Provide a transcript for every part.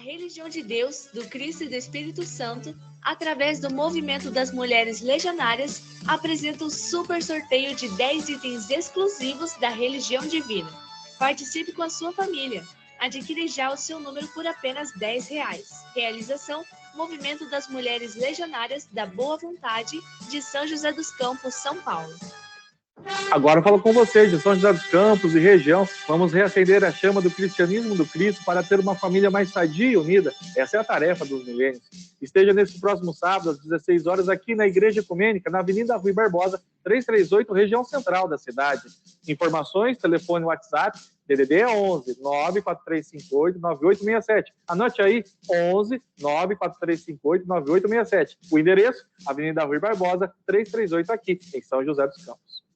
religião de Deus, do Cristo e do Espírito Santo, através do movimento das mulheres legionárias, apresenta o super sorteio de 10 itens exclusivos da religião divina. Participe com a sua família. Adquire já o seu número por apenas R$10. Realização: Movimento das Mulheres Legionárias da Boa Vontade, de São José dos Campos, São Paulo. Agora eu falo com vocês de São José dos Campos e região. Vamos reacender a chama do cristianismo do Cristo para ter uma família mais sadia e unida. Essa é a tarefa dos milênios. Esteja nesse próximo sábado, às 16 horas, aqui na Igreja Ecumênica, na Avenida Rui Barbosa, 338, região central da cidade. Informações, telefone WhatsApp, DDD 11 94358 9867. Anote aí, 11 94358 9867. O endereço, Avenida Rui Barbosa, 338, aqui em São José dos Campos.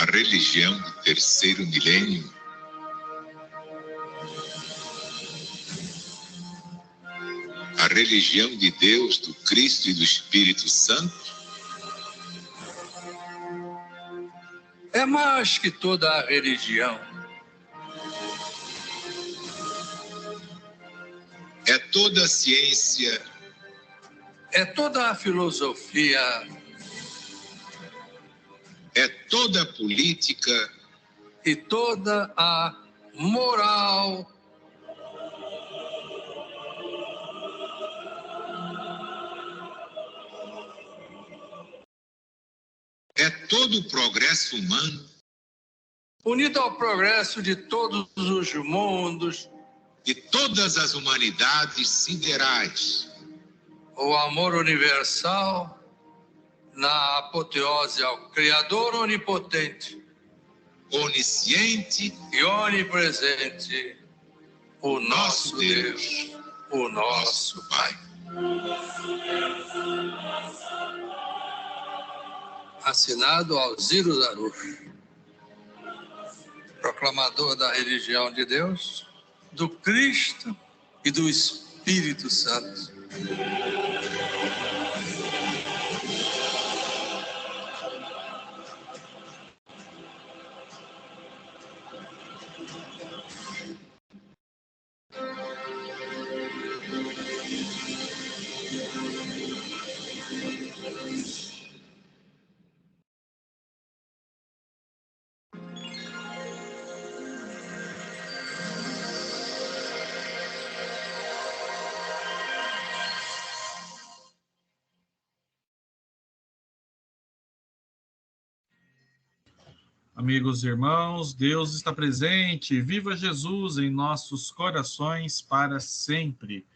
A religião do terceiro milênio a religião de Deus, do Cristo e do Espírito Santo é mais que toda a religião. É toda a ciência, é toda a filosofia, é toda a política e toda a moral. É todo o progresso humano, unido ao progresso de todos os mundos, de todas as humanidades siderais. O amor universal na apoteose ao Criador onipotente, onisciente e onipresente, o nosso Deus, o nosso Pai. Assinado Alziro Zaruch, proclamador da religião de Deus, do Cristo e do Espírito Santo. Amigos e irmãos, Deus está presente. Viva Jesus em nossos corações para sempre.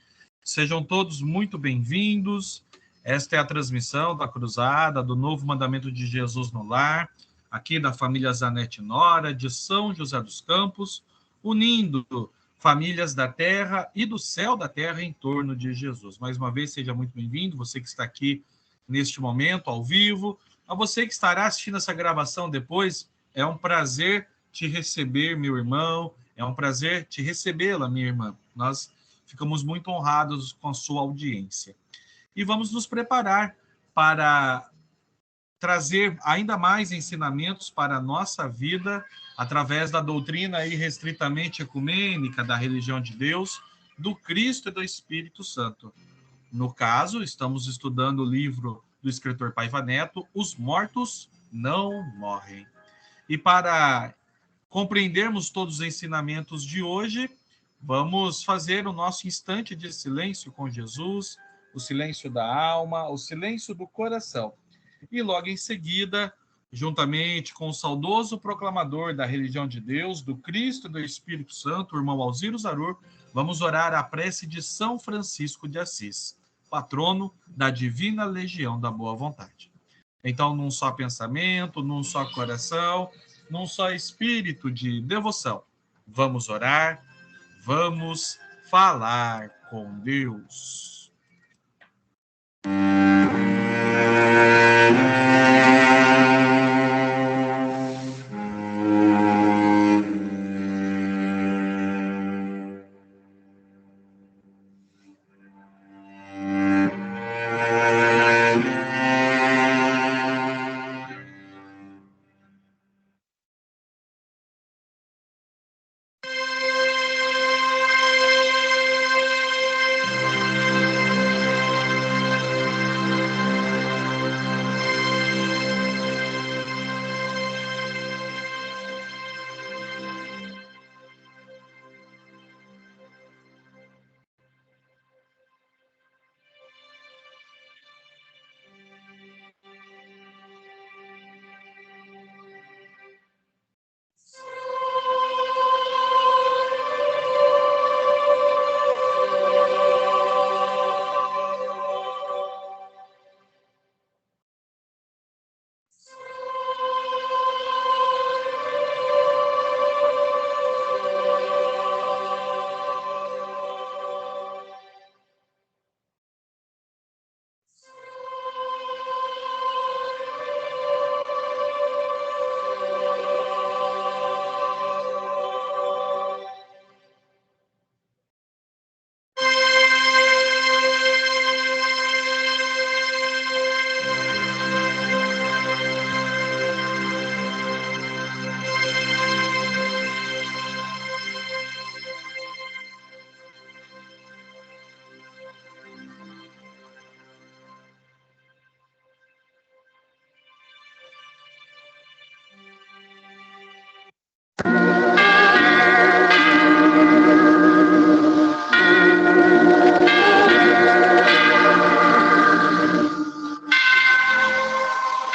Sejam todos muito bem-vindos. Esta é a transmissão da Cruzada, do Novo Mandamento de Jesus no Lar, aqui da família Zanetti Nora, de São José dos Campos, unindo famílias da terra e do céu da terra em torno de Jesus. Mais uma vez, seja muito bem-vindo, você que está aqui neste momento, ao vivo. A você que estará assistindo essa gravação depois, é um prazer te receber, meu irmão. É um prazer te recebê-la, minha irmã. Nós ficamos muito honrados com a sua audiência. E vamos nos preparar para trazer ainda mais ensinamentos para a nossa vida através da doutrina irrestritamente ecumênica da religião de Deus, do Cristo e do Espírito Santo. No caso, estamos estudando o livro do escritor Paiva Neto, Os Mortos Não Morrem. E para compreendermos todos os ensinamentos de hoje, vamos fazer o nosso instante de silêncio com Jesus, o silêncio da alma, o silêncio do coração. E logo em seguida, juntamente com o saudoso proclamador da religião de Deus, do Cristo e do Espírito Santo, o irmão Alziro Zaruch, vamos orar a prece de São Francisco de Assis, patrono da Divina Legião da Boa Vontade. Então, num só pensamento, num só coração, num só espírito de devoção, vamos orar, vamos falar com Deus.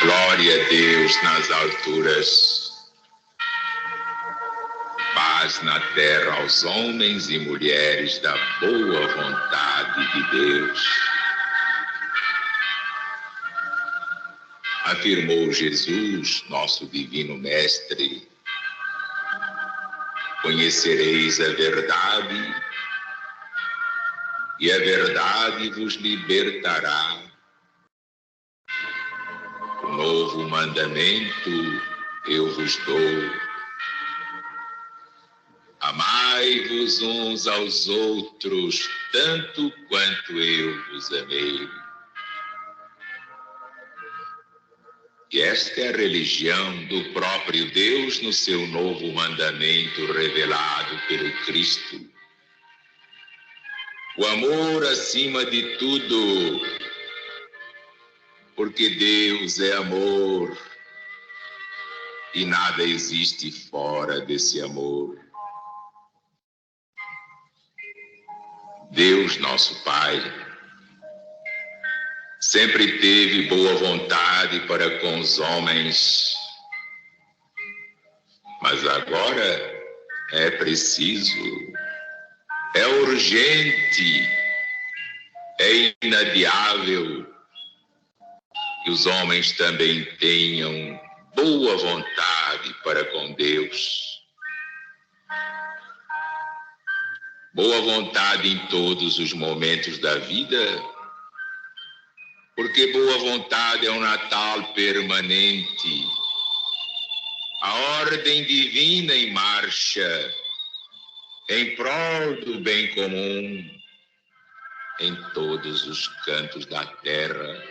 Glória a Deus nas alturas, paz na terra aos homens e mulheres da boa vontade de Deus. afirmou Jesus, nosso divino mestre, conhecereis a verdade, e a verdade vos libertará. Um novo mandamento eu vos dou: amai-vos uns aos outros, tanto quanto eu vos amei. E esta é a religião do próprio Deus no seu novo mandamento revelado pelo Cristo. O amor acima de tudo, porque Deus é amor e nada existe fora desse amor. Deus, nosso Pai, sempre teve boa vontade para com os homens, mas agora é preciso, é urgente, é inadiável que os homens também tenham boa vontade para com Deus. Boa vontade em todos os momentos da vida, porque boa vontade é um Natal permanente, a ordem divina em marcha, em prol do bem comum, em todos os cantos da terra.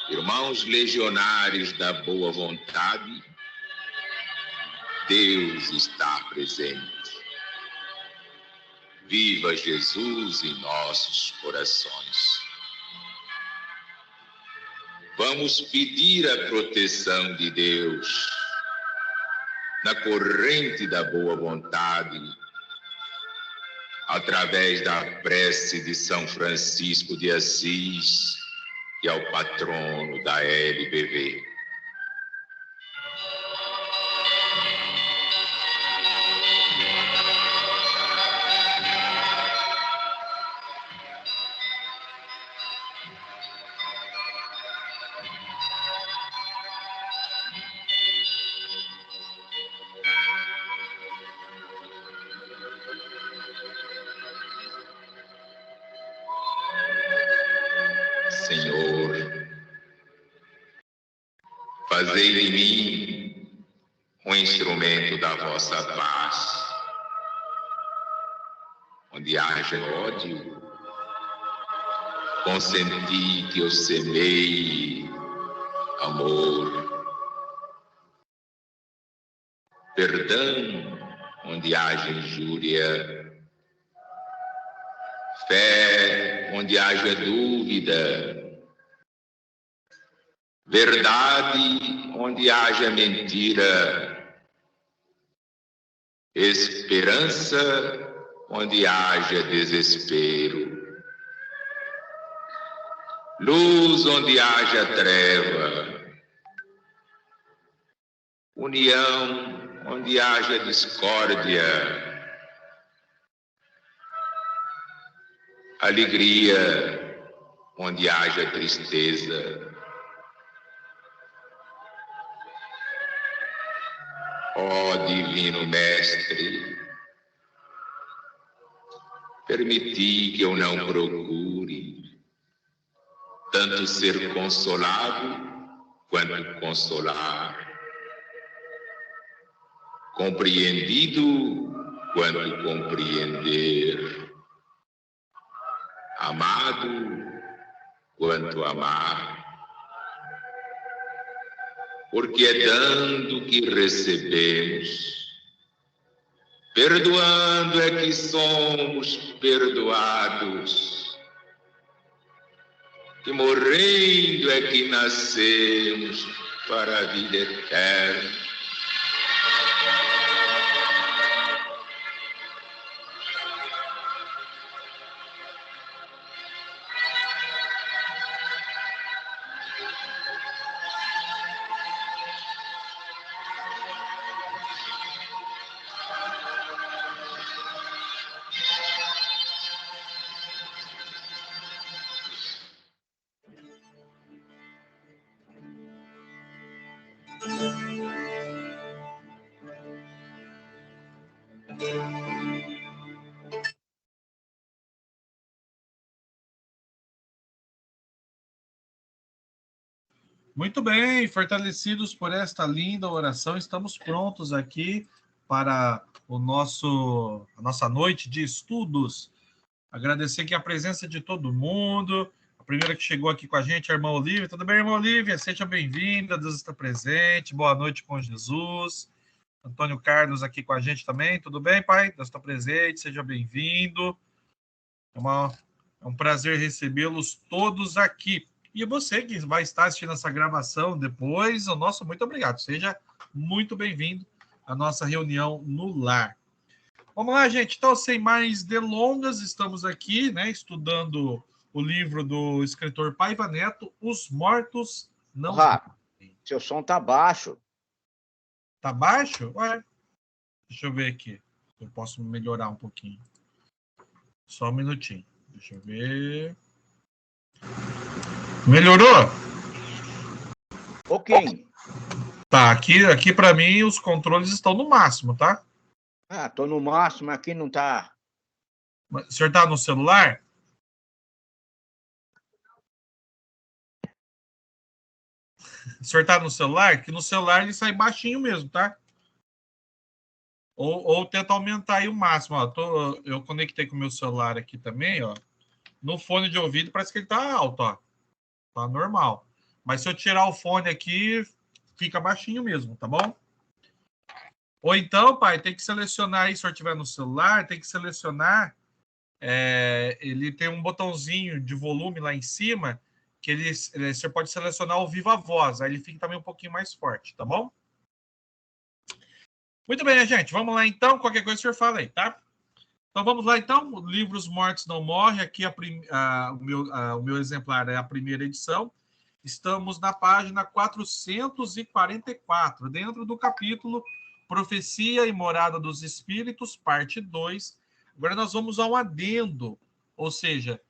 Irmãos legionários da boa vontade, Deus está presente. Viva Jesus em nossos corações. Vamos pedir a proteção de Deus na corrente da boa vontade, através da prece de São Francisco de Assis, que é o patrono da LBV. Senhor, fazei de mim um instrumento da vossa paz. Onde haja ódio, consenti que eu semeie amor. Perdão onde haja injúria, fé onde haja dúvida, verdade onde haja mentira, esperança onde haja desespero, luz onde haja treva, união onde haja discórdia, alegria onde haja tristeza. Ó Divino Mestre, permiti que eu não procure tanto ser consolado quanto consolar, compreendido quanto compreender, amado quanto amar. Porque é dando que recebemos, perdoando é que somos perdoados, e morrendo é que nascemos para a vida eterna. Muito bem, fortalecidos por esta linda oração, estamos prontos aqui para a nossa noite de estudos. Agradecer aqui a presença de todo mundo. A primeira que chegou aqui com a gente é a irmã Olívia. Tudo bem, irmã Olívia? Seja bem-vinda, Deus está presente. Boa noite com Jesus. Antônio Carlos aqui com a gente também. Tudo bem, pai? Deus está presente, seja bem-vindo. É um prazer recebê-los todos aqui. E você que vai estar assistindo essa gravação depois, o nosso muito obrigado. Seja muito bem-vindo à nossa reunião no lar. Vamos lá, gente. Então, sem mais delongas, estamos aqui, né, estudando o livro do escritor Paiva Neto, Os Mortos Não... Seu som tá baixo. Tá baixo? Ué, deixa eu ver aqui. Eu posso melhorar um pouquinho. Só um minutinho. Deixa eu ver. Melhorou? Ok. Tá, aqui para mim os controles estão no máximo, tá? Tô no máximo, aqui não tá. O senhor tá no celular? O senhor tá no celular? Que no celular ele sai baixinho mesmo, tá? Ou tenta aumentar aí o máximo. Ó, eu conectei com o meu celular aqui também, ó. No fone de ouvido parece que ele tá alto, ó. Tá normal. Mas se eu tirar o fone aqui, fica baixinho mesmo, tá bom? Ou então, pai, tem que selecionar aí, se o senhor estiver no celular, tem que selecionar. Ele tem um botãozinho de volume lá em cima, que você pode selecionar o Viva Voz, aí ele fica também um pouquinho mais forte, tá bom? Muito bem, gente, vamos lá então, qualquer coisa o senhor fala aí, tá? Então vamos lá então, o livro Os Mortos Não Morrem, aqui o meu exemplar é a primeira edição, estamos na página 444, dentro do capítulo Profecia e Morada dos Espíritos, parte 2. Agora nós vamos ao adendo, ou seja,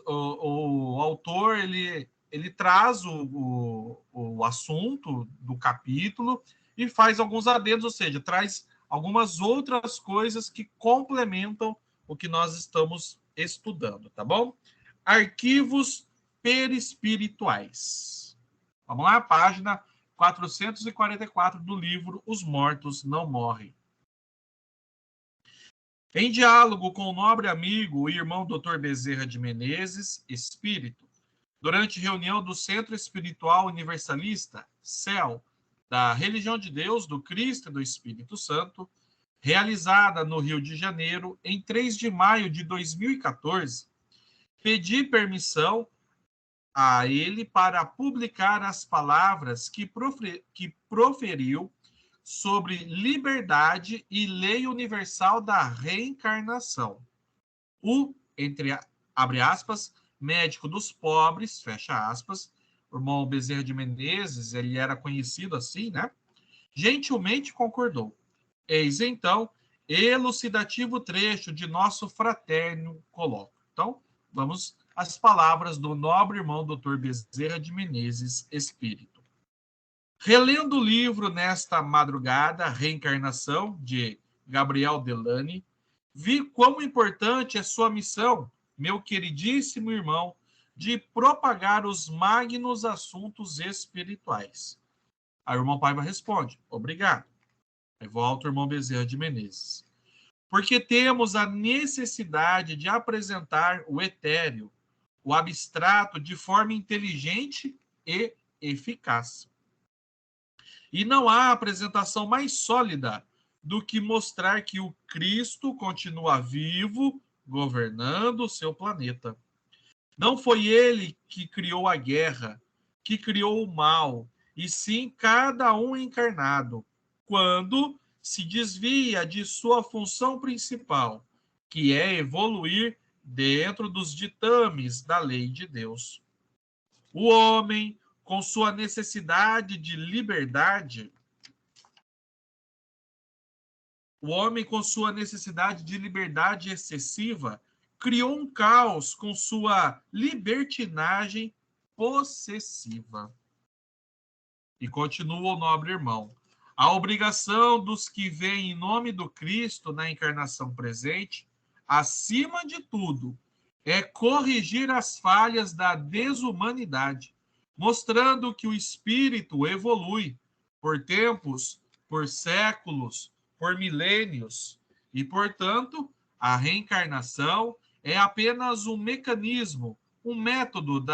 o autor ele traz o assunto do capítulo e faz alguns adendos, ou seja, traz algumas outras coisas que complementam o que nós estamos estudando, tá bom? Arquivos perispirituais. Vamos lá, página 444 do livro Os Mortos Não Morrem. Em diálogo com o nobre amigo e irmão Dr. Bezerra de Menezes, espírito, durante reunião do Centro Espiritual Universalista, CEL, da Religião de Deus, do Cristo e do Espírito Santo, realizada no Rio de Janeiro em 3 de maio de 2014, pedi permissão a ele para publicar as palavras que proferiu sobre liberdade e lei universal da reencarnação. Abre aspas, médico dos pobres, fecha aspas, o irmão Bezerra de Menezes, ele era conhecido assim, né? Gentilmente concordou. Eis então elucidativo trecho de nosso fraterno colóquio. Então, vamos às palavras do nobre irmão Dr. Bezerra de Menezes, espírito. Relendo o livro nesta madrugada, Reencarnação, de Gabriel Delany, vi quão importante é sua missão, meu queridíssimo irmão, de propagar os magnos assuntos espirituais. Aí o irmão Paiva responde, obrigado. Aí volta o irmão Bezerra de Menezes. Porque temos a necessidade de apresentar o etéreo, o abstrato, de forma inteligente e eficaz. E não há apresentação mais sólida do que mostrar que o Cristo continua vivo, governando o seu planeta. Não foi ele que criou a guerra, que criou o mal, e sim cada um encarnado, quando se desvia de sua função principal, que é evoluir dentro dos ditames da lei de Deus. O homem, com sua necessidade de liberdade, excessiva, criou um caos com sua libertinagem possessiva. E continua o nobre irmão. A obrigação dos que vêm em nome do Cristo na encarnação presente, acima de tudo, é corrigir as falhas da desumanidade, mostrando que o espírito evolui por tempos, por séculos, por milênios, e, portanto, a reencarnação é apenas um mecanismo, um método,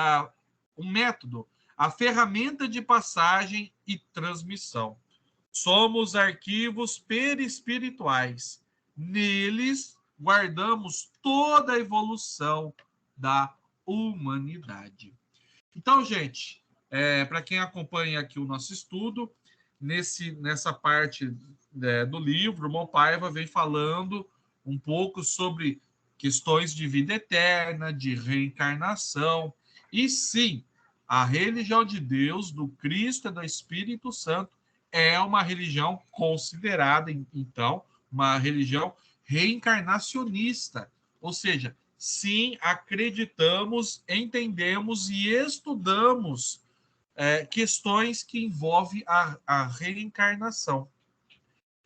a ferramenta de passagem e transmissão. Somos arquivos perispirituais. Neles guardamos toda a evolução da humanidade. Então, gente, para quem acompanha aqui o nosso estudo, nessa parte do livro, o irmão Paiva vem falando um pouco sobre questões de vida eterna, de reencarnação. E sim, a religião de Deus, do Cristo e do Espírito Santo é uma religião considerada, então, uma religião reencarnacionista. Ou seja, sim, acreditamos, entendemos e estudamos questões que envolvem a reencarnação.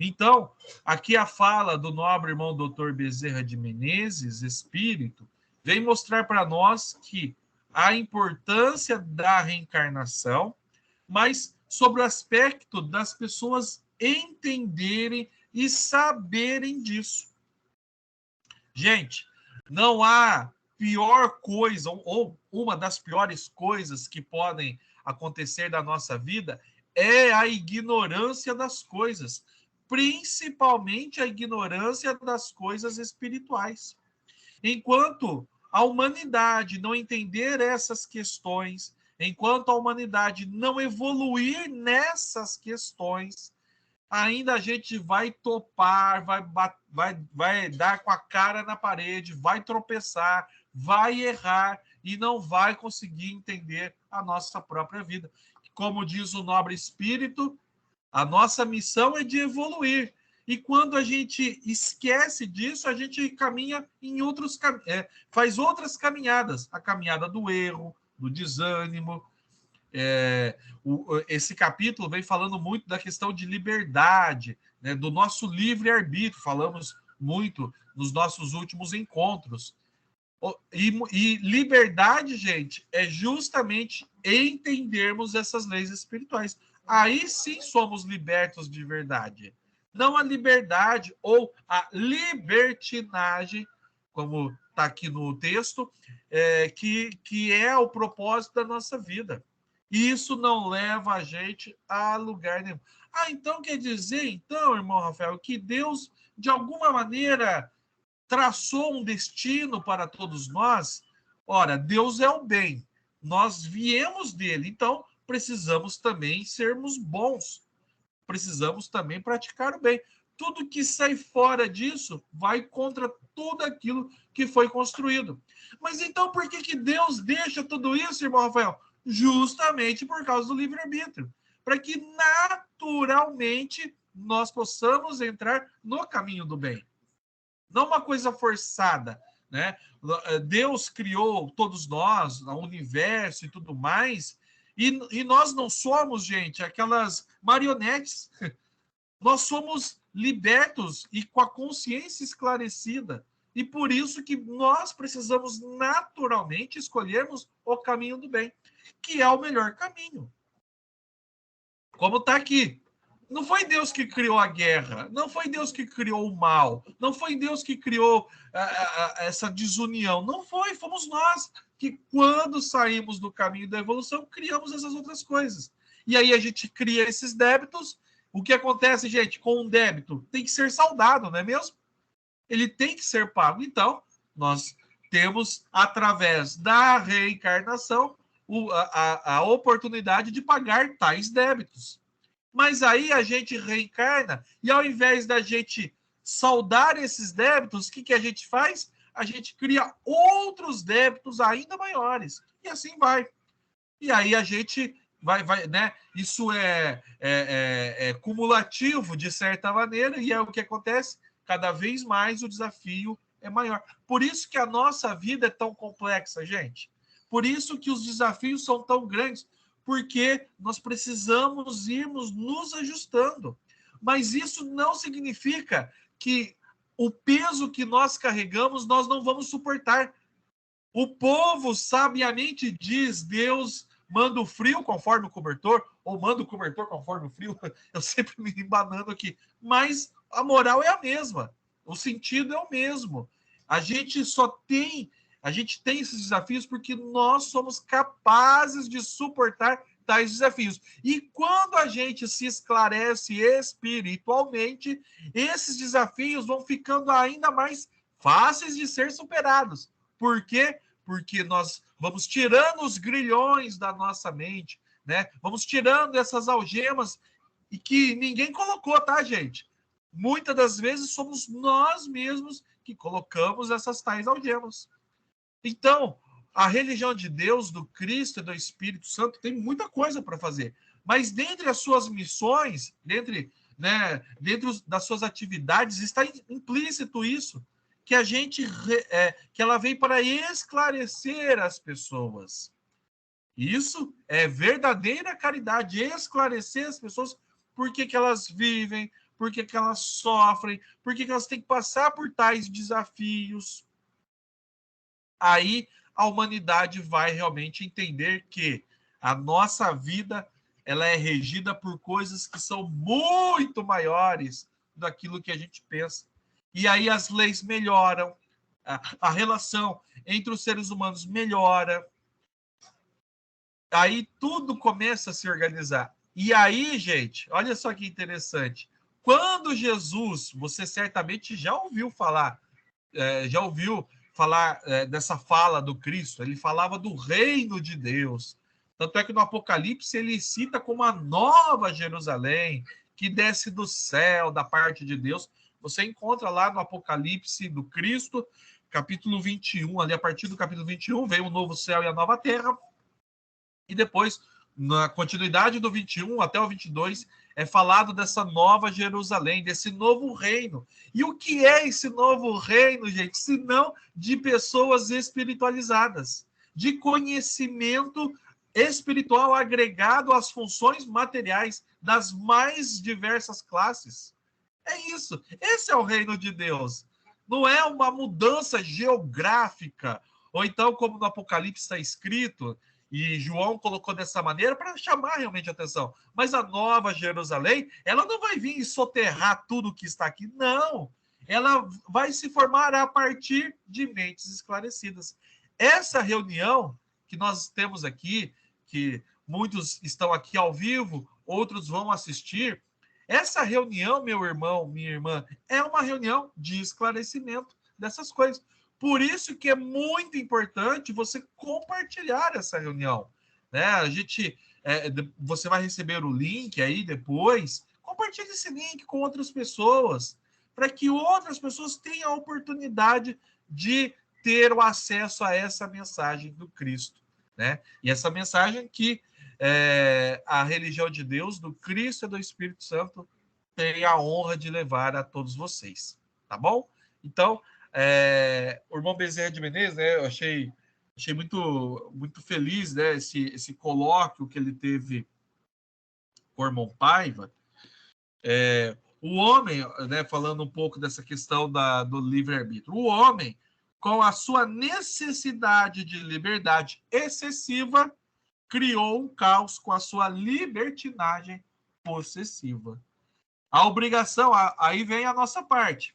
Então, aqui a fala do nobre irmão Dr. Bezerra de Menezes, espírito, vem mostrar para nós que a importância da reencarnação, mas sobre o aspecto das pessoas entenderem e saberem disso. Gente, não há pior coisa, ou uma das piores coisas que podem acontecer da nossa vida é a ignorância das coisas, principalmente a ignorância das coisas espirituais. Enquanto a humanidade não entender essas questões, enquanto a humanidade não evoluir nessas questões, ainda a gente vai topar, vai dar com a cara na parede, vai tropeçar, vai errar e não vai conseguir entender a nossa própria vida. Como diz o nobre espírito, a nossa missão é de evoluir. E quando a gente esquece disso, a gente caminha em faz outras caminhadas. A caminhada do erro, do desânimo. Esse capítulo vem falando muito da questão de liberdade, né, do nosso livre-arbítrio. Falamos muito nos nossos últimos encontros. E liberdade, gente, é justamente entendermos essas leis espirituais. Aí sim somos libertos de verdade. Não a liberdade ou a libertinagem, como está aqui no texto, que é o propósito da nossa vida. E isso não leva a gente a lugar nenhum. Então quer dizer, então, irmão Rafael, que Deus, de alguma maneira, traçou um destino para todos nós? Ora, Deus é o bem. Nós viemos dele, então precisamos também sermos bons. Precisamos também praticar o bem. Tudo que sai fora disso vai contra tudo aquilo que foi construído. Mas então por que Deus deixa tudo isso, irmão Rafael? Justamente por causa do livre-arbítrio. Para que naturalmente nós possamos entrar no caminho do bem. Não uma coisa forçada, né? Deus criou todos nós, o universo e tudo mais, e nós não somos, gente, aquelas marionetes. Nós somos libertos e com a consciência esclarecida. E por isso que nós precisamos naturalmente escolhermos o caminho do bem, que é o melhor caminho. Como está aqui. Não foi Deus que criou a guerra, não foi Deus que criou o mal, não foi Deus que criou essa desunião, não foi, fomos nós que, quando saímos do caminho da evolução, criamos essas outras coisas. E aí a gente cria esses débitos. O que acontece, gente, com um débito? Tem que ser saldado, não é mesmo? Ele tem que ser pago. Então, nós temos, através da reencarnação, a oportunidade de pagar tais débitos. Mas aí a gente reencarna e, ao invés da gente saldar esses débitos, o que a gente faz? A gente cria outros débitos ainda maiores. E assim vai. E aí a gente vai, né? Isso é cumulativo, de certa maneira, e é o que acontece. Cada vez mais o desafio é maior. Por isso que a nossa vida é tão complexa, gente. Por isso que os desafios são tão grandes. Porque nós precisamos irmos nos ajustando. Mas isso não significa que o peso que nós carregamos, nós não vamos suportar. O povo sabiamente diz, Deus manda o frio conforme o cobertor, ou manda o cobertor conforme o frio. Eu sempre me embanando aqui. Mas a moral é a mesma. O sentido é o mesmo. A gente tem esses desafios porque nós somos capazes de suportar tais desafios. E quando a gente se esclarece espiritualmente, esses desafios vão ficando ainda mais fáceis de ser superados. Por quê? Porque nós vamos tirando os grilhões da nossa mente, né? Vamos tirando essas algemas e que ninguém colocou, tá, gente? Muitas das vezes somos nós mesmos que colocamos essas tais algemas. Então, a religião de Deus, do Cristo e do Espírito Santo tem muita coisa para fazer. Mas dentre as suas missões, dentro das suas atividades, está implícito isso, que que ela vem para esclarecer as pessoas. Isso é verdadeira caridade, esclarecer as pessoas por que elas vivem, por que elas sofrem, por que elas têm que passar por tais desafios. Aí a humanidade vai realmente entender que a nossa vida ela é regida por coisas que são muito maiores daquilo que a gente pensa. E aí as leis melhoram, a relação entre os seres humanos melhora. Aí tudo começa a se organizar. E aí, gente, olha só que interessante. Quando Jesus, você certamente já ouviu falar dessa fala do Cristo, ele falava do reino de Deus. Tanto é que no Apocalipse ele cita como a nova Jerusalém, que desce do céu, da parte de Deus. Você encontra lá no Apocalipse do Cristo, capítulo 21, ali a partir do capítulo 21, vem o novo céu e a nova terra. E depois, na continuidade do 21 até o 22, é falado dessa nova Jerusalém, desse novo reino. E o que é esse novo reino, gente? Se não de pessoas espiritualizadas, de conhecimento espiritual agregado às funções materiais das mais diversas classes. É isso. Esse é o reino de Deus. Não é uma mudança geográfica, ou então, como no Apocalipse está escrito, e João colocou dessa maneira para chamar realmente a atenção. Mas a nova Jerusalém, ela não vai vir e soterrar tudo que está aqui, não. Ela vai se formar a partir de mentes esclarecidas. Essa reunião que nós temos aqui, que muitos estão aqui ao vivo, outros vão assistir, essa reunião, meu irmão, minha irmã, é uma reunião de esclarecimento dessas coisas. Por isso que é muito importante você compartilhar essa reunião, né? Você vai receber o link aí depois. Compartilhe esse link com outras pessoas, para que outras pessoas tenham a oportunidade de ter o acesso a essa mensagem do Cristo, né? E essa mensagem que a religião de Deus, do Cristo e do Espírito Santo, tem a honra de levar a todos vocês, tá bom? Então, o irmão Bezerra de Menezes, né, eu achei muito, muito feliz, né, esse colóquio que ele teve com o irmão Paiva. O homem, né, falando um pouco dessa questão do livre-arbítrio, o homem, com a sua necessidade de liberdade excessiva, criou um caos com a sua libertinagem possessiva. A obrigação, aí vem a nossa parte.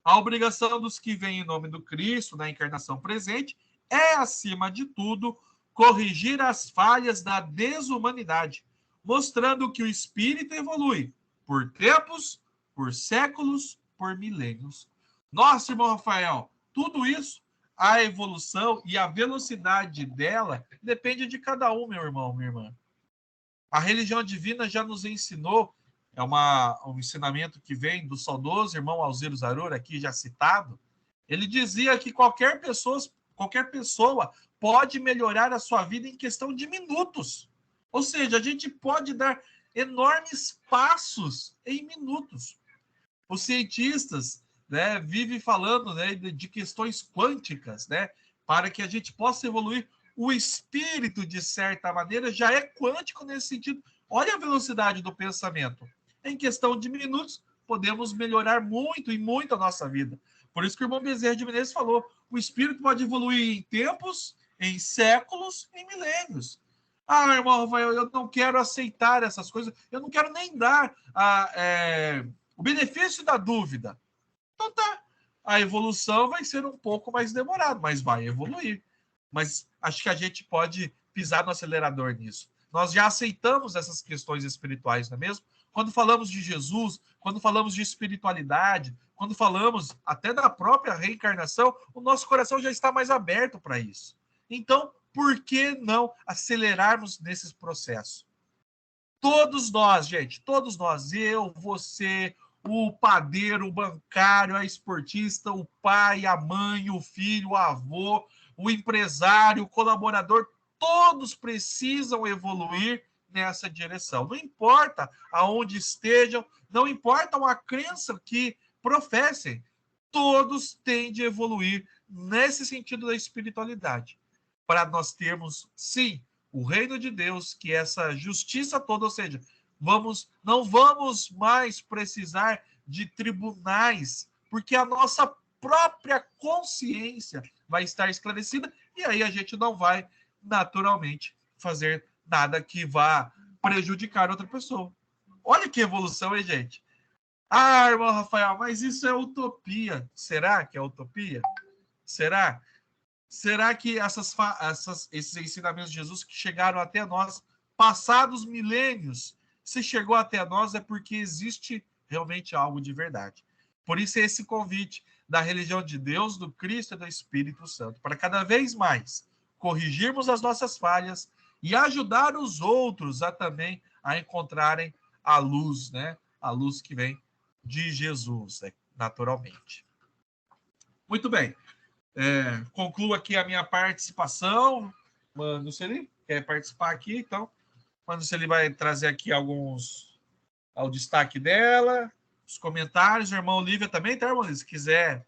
A obrigação dos que vêm em nome do Cristo, na encarnação presente, é, acima de tudo, corrigir as falhas da desumanidade, mostrando que o espírito evolui por tempos, por séculos, por milênios. Nossa, irmão Rafael, tudo isso, a evolução e a velocidade dela depende de cada um, meu irmão, minha irmã. A religião divina já nos ensinou, um ensinamento que vem do saudoso irmão Alziro Zarur, aqui já citado. Ele dizia que qualquer pessoa pode melhorar a sua vida em questão de minutos. Ou seja, a gente pode dar enormes passos em minutos. Os cientistas, né, vivem falando, né, de questões quânticas, né, para que a gente possa evoluir. O espírito, de certa maneira, já é quântico nesse sentido. Olha a velocidade do pensamento. Em questão de minutos, podemos melhorar muito e muito a nossa vida. Por isso que o irmão Bezerra de Menezes falou, o espírito pode evoluir em tempos, em séculos, em milênios. Ah, irmão Rafael, eu não quero aceitar essas coisas, eu não quero nem dar o benefício da dúvida. Então tá, a evolução vai ser um pouco mais demorada, mas vai evoluir. Mas acho que a gente pode pisar no acelerador nisso. Nós já aceitamos essas questões espirituais, não é mesmo? Quando falamos de Jesus, quando falamos de espiritualidade, quando falamos até da própria reencarnação, o nosso coração já está mais aberto para isso. Então, por que não acelerarmos nesses processos? Todos nós, gente, todos nós, eu, você, o padeiro, o bancário, a esportista, o pai, a mãe, o filho, o avô, o empresário, o colaborador, todos precisam evoluir nessa direção. Não importa aonde estejam, não importa a crença que professem, todos têm de evoluir nesse sentido da espiritualidade, para nós termos, sim, o reino de Deus, que é essa justiça toda, ou seja, não vamos mais precisar de tribunais, porque a nossa própria consciência vai estar esclarecida, e aí a gente não vai, naturalmente, fazer nada que vá prejudicar outra pessoa. Olha que evolução, hein, gente? Ah, irmão Rafael, mas isso é utopia. Será que é utopia? Será? Será que esses ensinamentos de Jesus que chegaram até nós, passados milênios, se chegou até nós é porque existe realmente algo de verdade. Por isso é esse convite da religião de Deus, do Cristo e do Espírito Santo, para cada vez mais corrigirmos as nossas falhas e ajudar os outros a encontrarem a luz, né? A luz que vem de Jesus, naturalmente. Muito bem. Concluo aqui a minha participação. Mano Celi quer participar aqui, então. Mano Celi vai trazer aqui ao destaque dela, os comentários. O irmão Olívia também, tá, irmão? Se quiser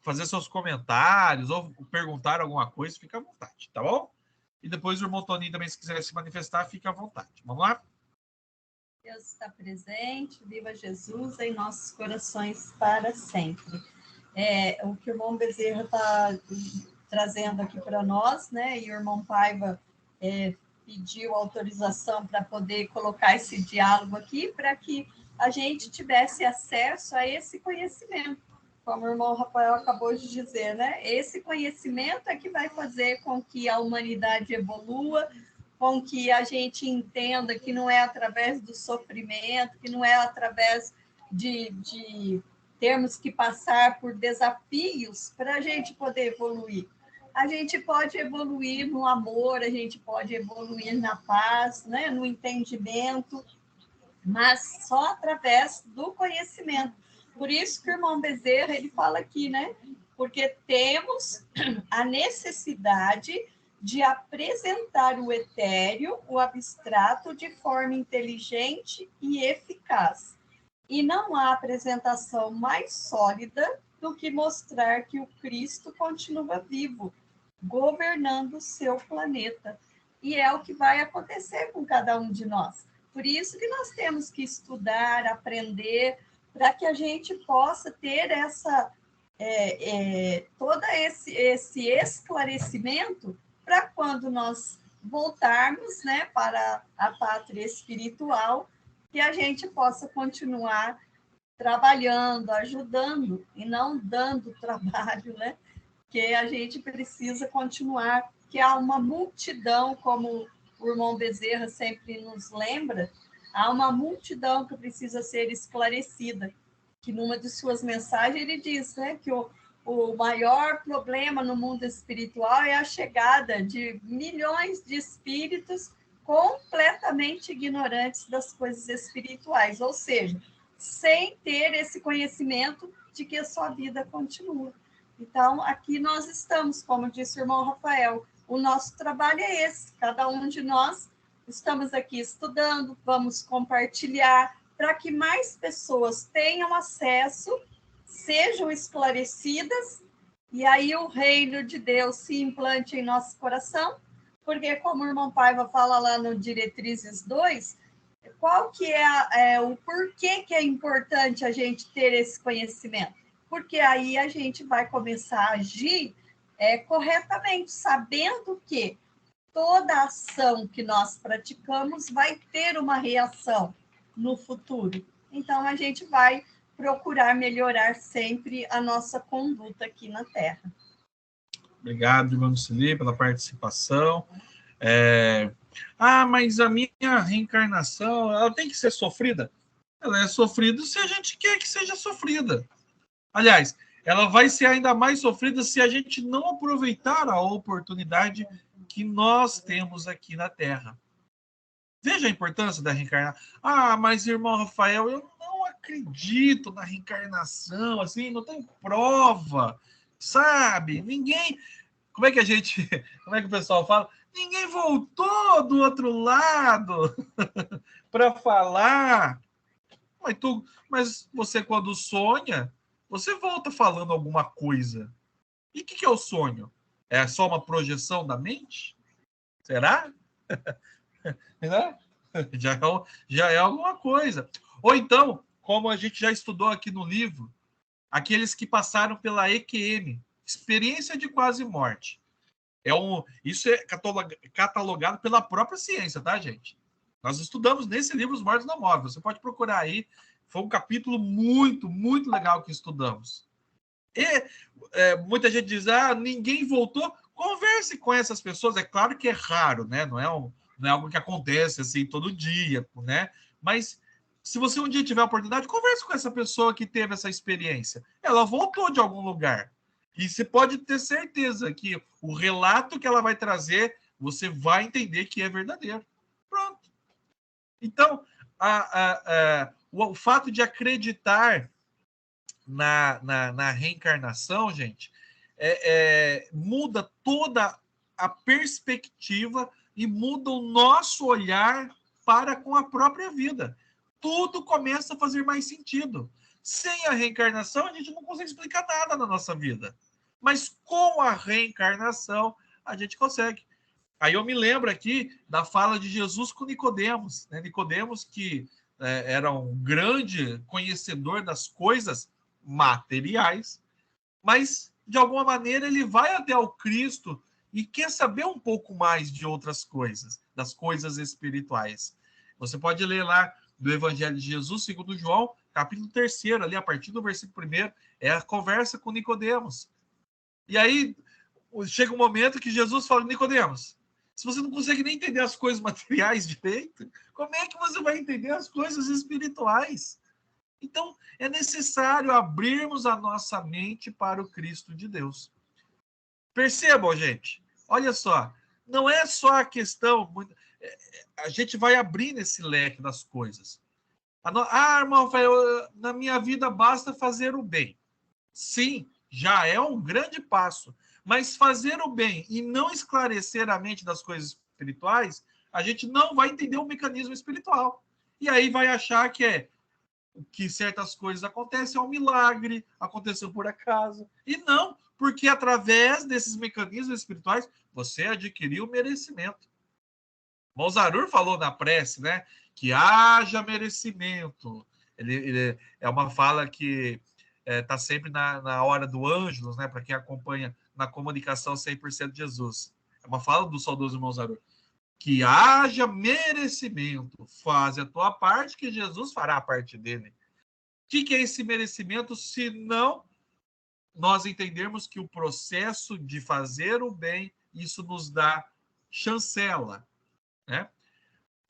fazer seus comentários ou perguntar alguma coisa, fica à vontade, tá bom? E depois o irmão Toninho também, se quiser se manifestar, fica à vontade. Vamos lá? Deus está presente, viva Jesus em nossos corações para sempre. O que o irmão Bezerra está trazendo aqui para nós, né? E o irmão Paiva pediu autorização para poder colocar esse diálogo aqui, para que a gente tivesse acesso a esse conhecimento. Como o irmão Rafael acabou de dizer, né? Esse conhecimento é que vai fazer com que a humanidade evolua, com que a gente entenda que não é através do sofrimento, que não é através de termos que passar por desafios para a gente poder evoluir. A gente pode evoluir no amor, a gente pode evoluir na paz, né? No entendimento, mas só através do conhecimento. Por isso que o irmão Bezerra, ele fala aqui, né? Porque temos a necessidade de apresentar o etéreo, o abstrato, de forma inteligente e eficaz. E não há apresentação mais sólida do que mostrar que o Cristo continua vivo, governando o seu planeta. E é o que vai acontecer com cada um de nós. Por isso que nós temos que estudar, aprender, para que a gente possa ter todo esse esclarecimento para quando nós voltarmos, né, para a pátria espiritual, que a gente possa continuar trabalhando, ajudando e não dando trabalho, né? Que a gente precisa continuar, que há uma multidão, como o irmão Bezerra sempre nos lembra, há uma multidão que precisa ser esclarecida, que numa de suas mensagens ele diz, né, que o maior problema no mundo espiritual é a chegada de milhões de espíritos completamente ignorantes das coisas espirituais, ou seja, sem ter esse conhecimento de que a sua vida continua. Então, aqui nós estamos, como disse o irmão Rafael, o nosso trabalho é esse, cada um de nós estamos aqui estudando, vamos compartilhar, para que mais pessoas tenham acesso, sejam esclarecidas, e aí o reino de Deus se implante em nosso coração, porque como o irmão Paiva fala lá no Diretrizes 2, qual que é o porquê que é importante a gente ter esse conhecimento? Porque aí a gente vai começar a agir corretamente, sabendo que toda ação que nós praticamos vai ter uma reação no futuro. Então, a gente vai procurar melhorar sempre a nossa conduta aqui na Terra. Obrigado, irmão Lucili, pela participação. Mas a minha reencarnação, ela tem que ser sofrida? Ela é sofrida se a gente quer que seja sofrida. Aliás, ela vai ser ainda mais sofrida se a gente não aproveitar a oportunidade que nós temos aqui na Terra. Veja a importância da reencarnação. Mas irmão Rafael, eu não acredito na reencarnação, assim, não tem prova, sabe? Ninguém... Como é que o pessoal fala? Ninguém voltou do outro lado para falar. Mas você, quando sonha, você volta falando alguma coisa. E o que é o sonho? É só uma projeção da mente? Será? Né? Já é alguma coisa. Ou então, como a gente já estudou aqui no livro, aqueles que passaram pela EQM, experiência de quase morte. Isso é catalogado pela própria ciência, tá, gente? Nós estudamos nesse livro Os Mortos Não Movem. Você pode procurar aí. Foi um capítulo muito, muito legal que estudamos. E muita gente diz, ninguém voltou. Converse com essas pessoas. É claro que é raro, né? Não é algo que acontece assim todo dia, né? Mas se você um dia tiver a oportunidade, converse com essa pessoa que teve essa experiência. Ela voltou de algum lugar. E você pode ter certeza que o relato que ela vai trazer, você vai entender que é verdadeiro. Pronto. Então, o fato de acreditar na reencarnação, gente, muda toda a perspectiva e muda o nosso olhar para com a própria vida. Tudo começa a fazer mais sentido. Sem a reencarnação, a gente não consegue explicar nada na nossa vida. Mas com a reencarnação, a gente consegue. Aí eu me lembro aqui da fala de Jesus com Nicodemos. Né? Nicodemos, que era um grande conhecedor das coisas materiais, mas, de alguma maneira, ele vai até o Cristo e quer saber um pouco mais de outras coisas, das coisas espirituais. Você pode ler lá do Evangelho de Jesus, segundo João, capítulo 3, ali, a partir do versículo 1, é a conversa com Nicodemos. E aí, chega um momento que Jesus fala, Nicodemos, se você não consegue nem entender as coisas materiais direito, como é que você vai entender as coisas espirituais? Então, é necessário abrirmos a nossa mente para o Cristo de Deus. Percebam, gente, olha só, não é só a questão, a gente vai abrir esse leque das coisas. Irmão Rafael, na minha vida basta fazer o bem. Sim, já é um grande passo. Mas fazer o bem e não esclarecer a mente das coisas espirituais, a gente não vai entender o mecanismo espiritual. E aí vai achar que certas coisas acontecem, é um milagre, aconteceu por acaso. E não, porque através desses mecanismos espirituais, você adquiriu merecimento. Mozarur falou na prece, né? Que haja merecimento. Ele é uma fala que está sempre na hora do Ângelus, né? Para quem acompanha na comunicação 100% de Jesus. É uma fala do saudoso Mozarur. Que haja merecimento. Faz a tua parte, que Jesus fará a parte dele. O que é esse merecimento, se não nós entendermos que o processo de fazer o bem, isso nos dá chancela, né?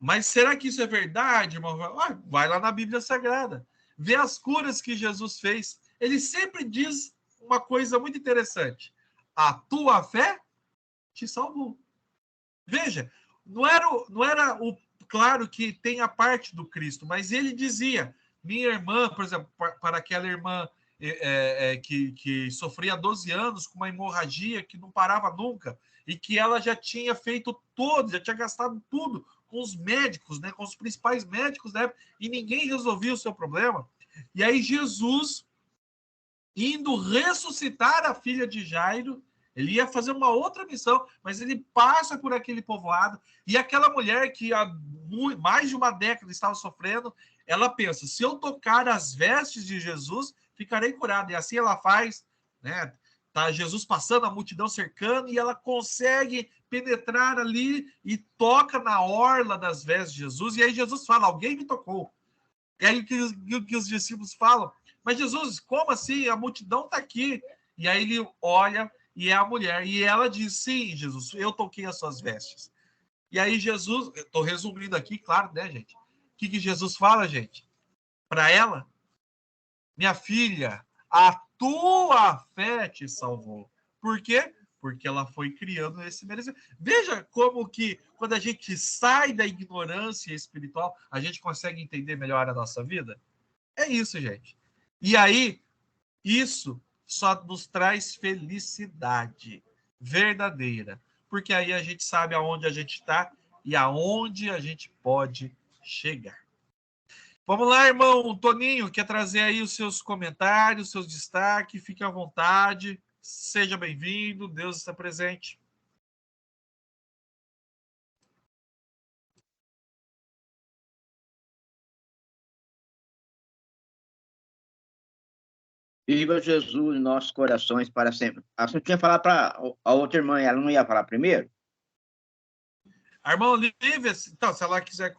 Mas será que isso é verdade, irmão? Vai lá na Bíblia Sagrada. Vê as curas que Jesus fez. Ele sempre diz uma coisa muito interessante. A tua fé te salvou. Veja, não era claro que tem a parte do Cristo, mas ele dizia, minha irmã, por exemplo, para aquela irmã que sofria 12 anos com uma hemorragia que não parava nunca, e que ela já tinha feito já tinha gastado tudo com os médicos, né, com os principais médicos, né, e ninguém resolvia o seu problema. E aí Jesus, indo ressuscitar a filha de Jairo, ele ia fazer uma outra missão, mas ele passa por aquele povoado, e aquela mulher que há mais de uma década estava sofrendo, ela pensa, se eu tocar as vestes de Jesus, ficarei curada. E assim ela faz, né? Tá Jesus passando, a multidão cercando, e ela consegue penetrar ali e toca na orla das vestes de Jesus. E aí Jesus fala, alguém me tocou. E aí que os discípulos falam, mas Jesus, como assim? A multidão está aqui. E aí ele olha e é a mulher. E ela diz, sim, Jesus, eu toquei as suas vestes. E aí Jesus, estou resumindo aqui, claro, né, gente? O que Jesus fala, gente? Para ela, minha filha, a tua fé te salvou. Por quê? Porque ela foi criando esse merecimento. Veja como que, quando a gente sai da ignorância espiritual, a gente consegue entender melhor a nossa vida. É isso, gente. E aí, isso só nos traz felicidade verdadeira. Porque aí a gente sabe aonde a gente está e aonde a gente pode chegar. Vamos lá, irmão Toninho, quer trazer aí os seus comentários, seus destaques, fique à vontade, seja bem-vindo, Deus está presente. Viva Jesus em nossos corações para sempre. A senhora tinha falado para a outra irmã, ela não ia falar primeiro? A irmã Olivia, então, se ela quiser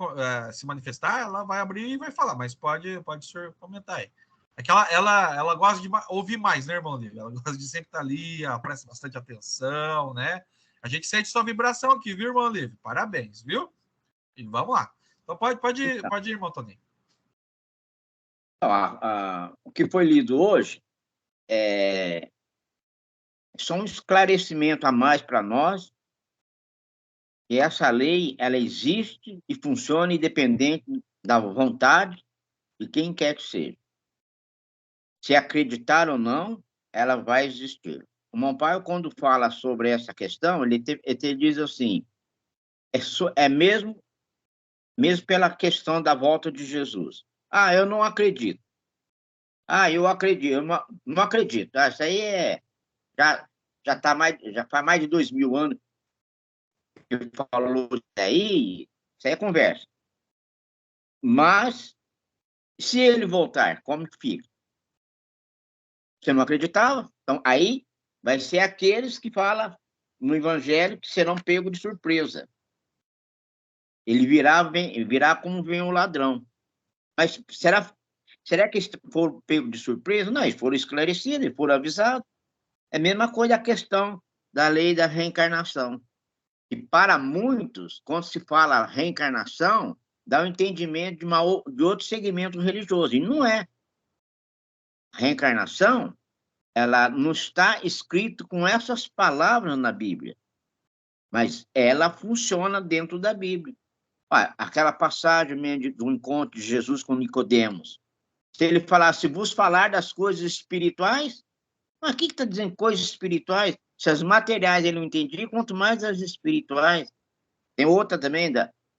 se manifestar, ela vai abrir e vai falar, mas pode o senhor comentar aí. É que ela gosta de ouvir mais, né, irmã Olivia? Ela gosta de sempre estar ali, ela presta bastante atenção, né? A gente sente sua vibração aqui, viu, irmã Olivia? Parabéns, viu? E vamos lá. Então pode ir, irmão Toninho. O que foi lido hoje é só um esclarecimento a mais para nós, que essa lei ela existe e funciona independente da vontade de quem quer que seja. Se acreditar ou não, ela vai existir. O Mombaio, quando fala sobre essa questão, ele diz assim, é mesmo pela questão da volta de Jesus. Ah, eu não acredito. Ah, eu acredito. Eu não acredito. Ah, isso aí já faz mais de 2000 anos que falou isso aí é conversa. Mas, se ele voltar, como que fica? Você não acreditava? Então, aí vai ser aqueles que falam no Evangelho que serão pegos de surpresa. Ele virá como vem o ladrão. Mas será que eles foram pegos de surpresa? Não, eles foram esclarecidos, eles foram avisados. É a mesma coisa a questão da lei da reencarnação. E para muitos, quando se fala reencarnação, dá o entendimento de outro segmento religioso. E não é. A reencarnação, ela não está escrito com essas palavras na Bíblia, mas ela funciona dentro da Bíblia. Olha, aquela passagem do encontro de Jesus com Nicodemos. Se ele falasse, vos falar das coisas espirituais, mas o que está dizendo coisas espirituais? Se as materiais ele não entendia, quanto mais as espirituais. Tem outra também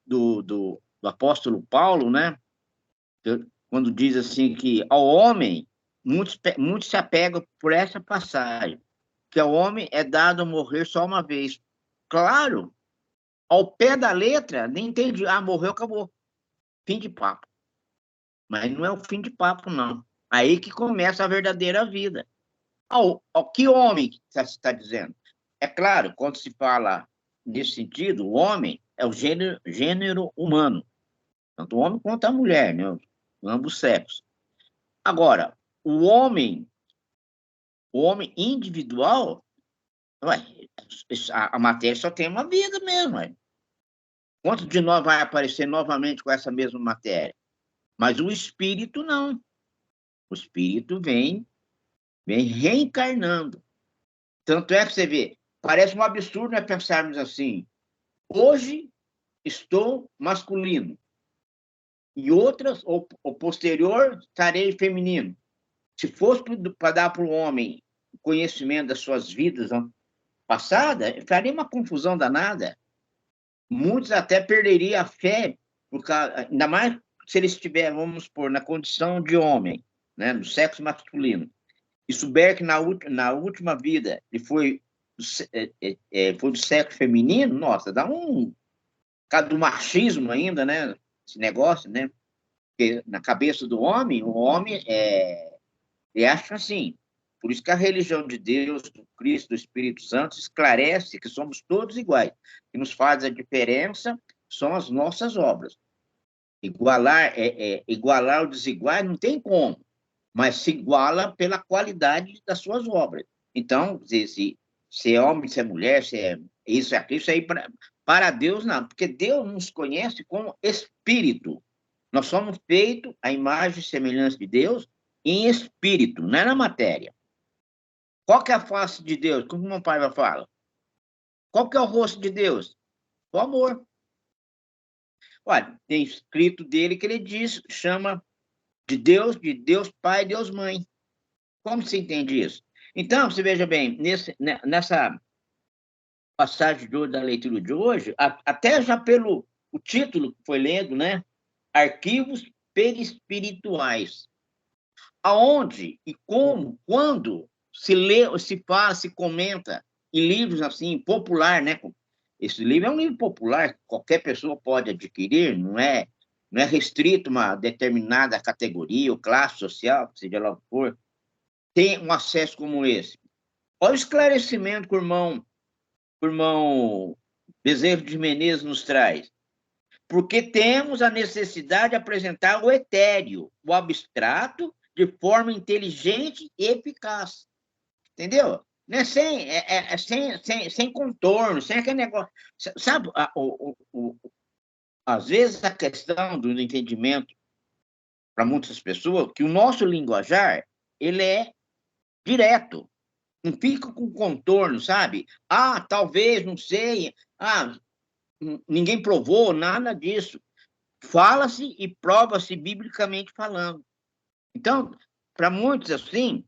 do apóstolo Paulo, né? Quando diz assim que ao homem, muitos se apegam por essa passagem, que ao homem é dado morrer só uma vez. Claro, ao pé da letra, nem entendi. Ah, morreu, acabou. Fim de papo. Mas não é o fim de papo, não. Aí que começa a verdadeira vida. Ao que homem você está dizendo? É claro, quando se fala nesse sentido, o homem é o gênero humano. Tanto o homem quanto a mulher, né? Ambos sexos. Agora, o homem individual, a matéria só tem uma vida mesmo. Quantos de nós vai aparecer novamente com essa mesma matéria? Mas o espírito não. O espírito vem reencarnando. Tanto é que você vê, parece um absurdo nós pensarmos assim, hoje estou masculino, e outras, ou posterior, estarei feminino. Se fosse para dar para o homem o conhecimento das suas vidas passadas, faria uma confusão danada. Muitos até perderiam a fé, ainda mais se ele estiver, vamos supor, na condição de homem, né, do sexo masculino, e souber que na última vida ele foi do sexo feminino, nossa, dá por causa do machismo ainda, né, esse negócio, né, porque na cabeça do homem, o homem ele acha assim, Por isso que a religião de Deus, do Cristo, do Espírito Santo, esclarece que somos todos iguais. O que nos faz a diferença são as nossas obras. Igualar os desiguais não tem como, mas se iguala pela qualidade das suas obras. Então, se é homem, se é mulher, se é isso, aquilo, isso aí para Deus não, porque Deus nos conhece como espírito. Nós somos feitos à imagem e semelhança de Deus em espírito, não é na matéria. Qual que é a face de Deus? Como meu pai fala? Qual que é o rosto de Deus? O amor. Olha, tem escrito dele que ele diz, chama de Deus Pai, Deus Mãe. Como se entende isso? Então, você veja bem, nessa passagem de hoje, da leitura de hoje, até já pelo o título que foi lendo, né? Arquivos perispirituais. Aonde e como, quando se lê, se fala, se comenta em livros assim, popular, né? Esse livro é um livro popular, qualquer pessoa pode adquirir, não é restrito a uma determinada categoria ou classe social, seja lá o que for, tem um acesso como esse. Olha o esclarecimento que o irmão Bezerra de Menezes nos traz. Porque temos a necessidade de apresentar o etéreo, o abstrato, de forma inteligente e eficaz. Entendeu? Não é sem contorno, sem aquele negócio. Sabe, às vezes a questão do entendimento para muitas pessoas, que o nosso linguajar, ele é direto. Não fica com contorno, sabe? Talvez, não sei. Ninguém provou, nada disso. Fala-se e prova-se biblicamente falando. Então, para muitos, assim,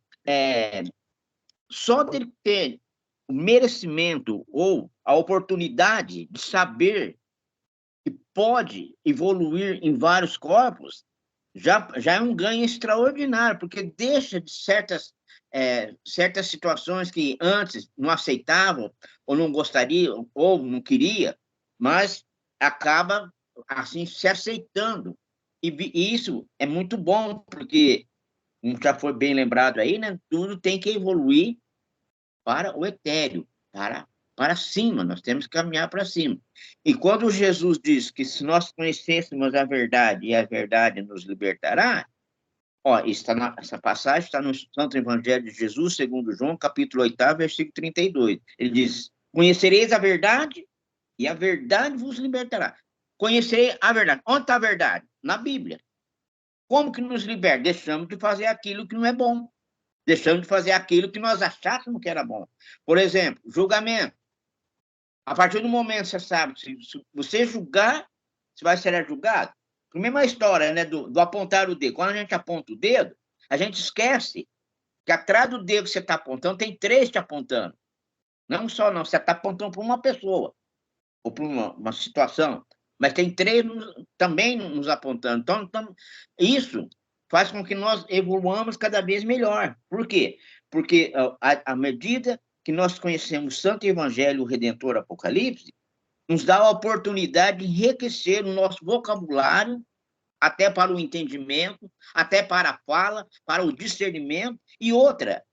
só dele ter o merecimento ou a oportunidade de saber que pode evoluir em vários corpos, já é um ganho extraordinário, porque deixa de certas situações que antes não aceitavam, ou não gostariam, ou não queria, mas acaba, assim, se aceitando. E isso é muito bom, porque, como já foi bem lembrado aí, né, tudo tem que evoluir para o etéreo, para cima, nós temos que caminhar para cima. E quando Jesus diz que se nós conhecêssemos a verdade e a verdade nos libertará, essa passagem está no Santo Evangelho de Jesus, segundo João, capítulo 8, versículo 32. Ele diz, conhecereis a verdade e a verdade vos libertará. Conhecerei a verdade. Onde está a verdade? Na Bíblia. Como que nos liberta? Deixamos de fazer aquilo que não é bom. Deixamos de fazer aquilo que nós achávamos que era bom. Por exemplo, julgamento. A partir do momento que você sabe, se você julgar, você vai ser julgado. A mesma história, né, do apontar o dedo. Quando a gente aponta o dedo, a gente esquece que atrás do dedo que você está apontando, tem 3 te apontando. Não só, não. Você está apontando para uma pessoa ou para uma situação, mas tem 3 também nos apontando. Então, isso faz com que nós evoluamos cada vez melhor. Por quê? Porque à medida que nós conhecemos o Santo Evangelho, o Redentor Apocalipse, nos dá a oportunidade de enriquecer o nosso vocabulário, até para o entendimento, até para a fala, para o discernimento. E outra,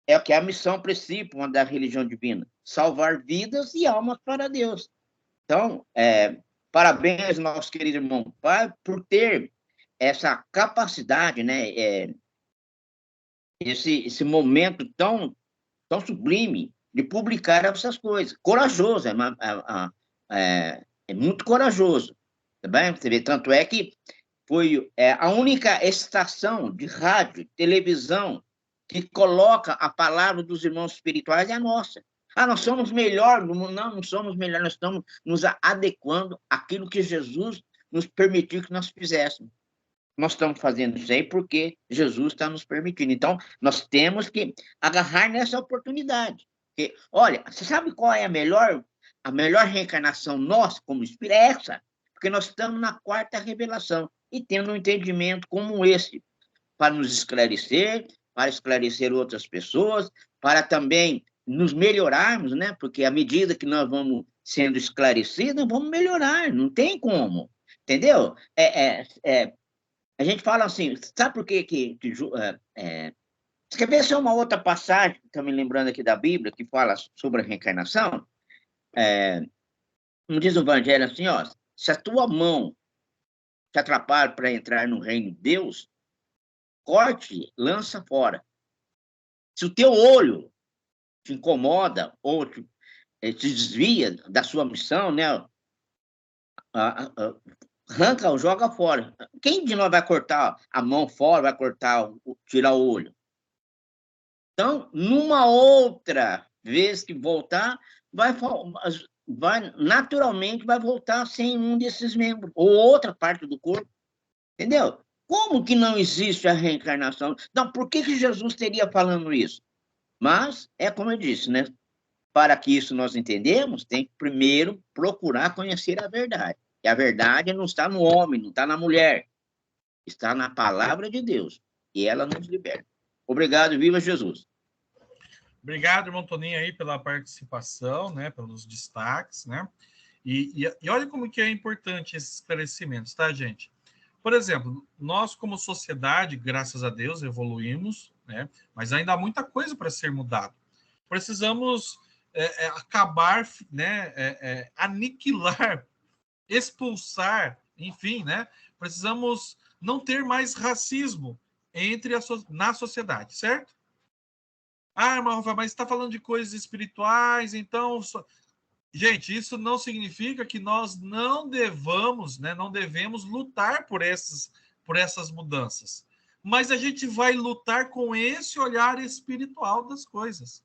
é que é a missão principal da religião divina, salvar vidas e almas para Deus. Então, parabéns, nosso querido irmão Pai, por ter essa capacidade, né, esse momento tão sublime de publicar essas coisas. Corajoso, é muito corajoso. Tá bem? Você vê, tanto é que foi a única estação de rádio, televisão, que coloca a palavra dos irmãos espirituais é a nossa. Nós somos melhor, não somos melhor, nós estamos nos adequando àquilo que Jesus nos permitiu que nós fizéssemos. Nós estamos fazendo isso aí porque Jesus está nos permitindo. Então, nós temos que agarrar nessa oportunidade. Porque, olha, você sabe qual é a melhor reencarnação nossa como espírito? É essa. Porque nós estamos na 4ª revelação e tendo um entendimento como esse, para nos esclarecer, para esclarecer outras pessoas, para também nos melhorarmos, né? Porque à medida que nós vamos sendo esclarecidos, vamos melhorar, não tem como, entendeu? A gente fala assim, sabe por que Você quer ver só uma outra passagem, estou me lembrando aqui da Bíblia, que fala sobre a reencarnação? Não diz o Evangelho assim, ó, se a tua mão te atrapalha para entrar no reino de Deus, corte, lança fora. Se o teu olho te incomoda ou te desvia da sua missão, né? Arranca ou joga fora. Quem de nós vai cortar a mão fora, vai tirar o olho? Então, numa outra vez que voltar, naturalmente vai voltar sem um desses membros, ou outra parte do corpo, entendeu? Como que não existe a reencarnação? Então, por que Jesus teria falando isso? Mas, é como eu disse, né? Para que isso nós entendemos, tem que primeiro procurar conhecer a verdade. E a verdade não está no homem, não está na mulher. Está na palavra de Deus. E ela nos liberta. Obrigado, viva Jesus. Obrigado, irmão Toninho, aí pela participação, né? Pelos destaques, né? E olha como que é importante esses esclarecimentos, tá, gente? Por exemplo, nós como sociedade, graças a Deus, evoluímos, né? Mas ainda há muita coisa para ser mudado. Precisamos acabar, né? Aniquilar, expulsar, enfim, né? Precisamos não ter mais racismo na sociedade, certo? Ah, irmão Rafael, mas você está falando de coisas espirituais, então... Gente, isso não significa que nós não devamos, né, não devemos lutar por essas mudanças. Mas a gente vai lutar com esse olhar espiritual das coisas,